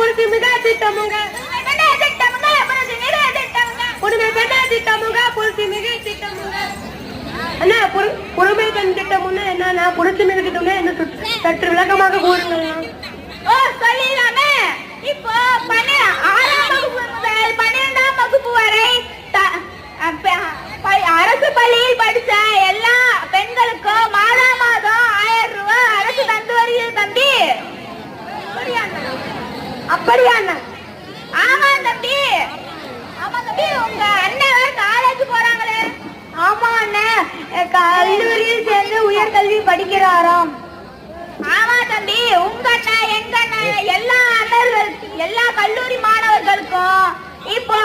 புரிச்சு மிக திட்டமுங்க பொறுமை தன் திட்டமுன்னு என்ன புரட்சி மிக திட்டம்னா என்ன சற்று விளக்கமாக கூறுங்கள். சொல்லிடலாமே. இப்போ 6ஆம் வகுப்பு முதல் 12ஆம் வகுப்பு வரை அரசு பள்ளியில் படிச்ச எல்லா பெண்களுக்கும் மாதா மாதம் 1000 ரூபாய் அரசு தந்து வருகிறது தம்பி. அப்படியா? ஆமா தம்பி. ஆமா தம்பி, உங்க அண்ணன் காலேஜ் போறாங்களே. ஆமா அண்ணன், கல்லூரியில் சேர்ந்து உயர்கல்வி படிக்கிறாராம். ஆமா தம்பி, உங்க அண்ணன் எங்க அண்ணன் எல்லா அண்ணர்கள் எல்லா கல்லூரி மாணவர்களுக்கும் இப்போ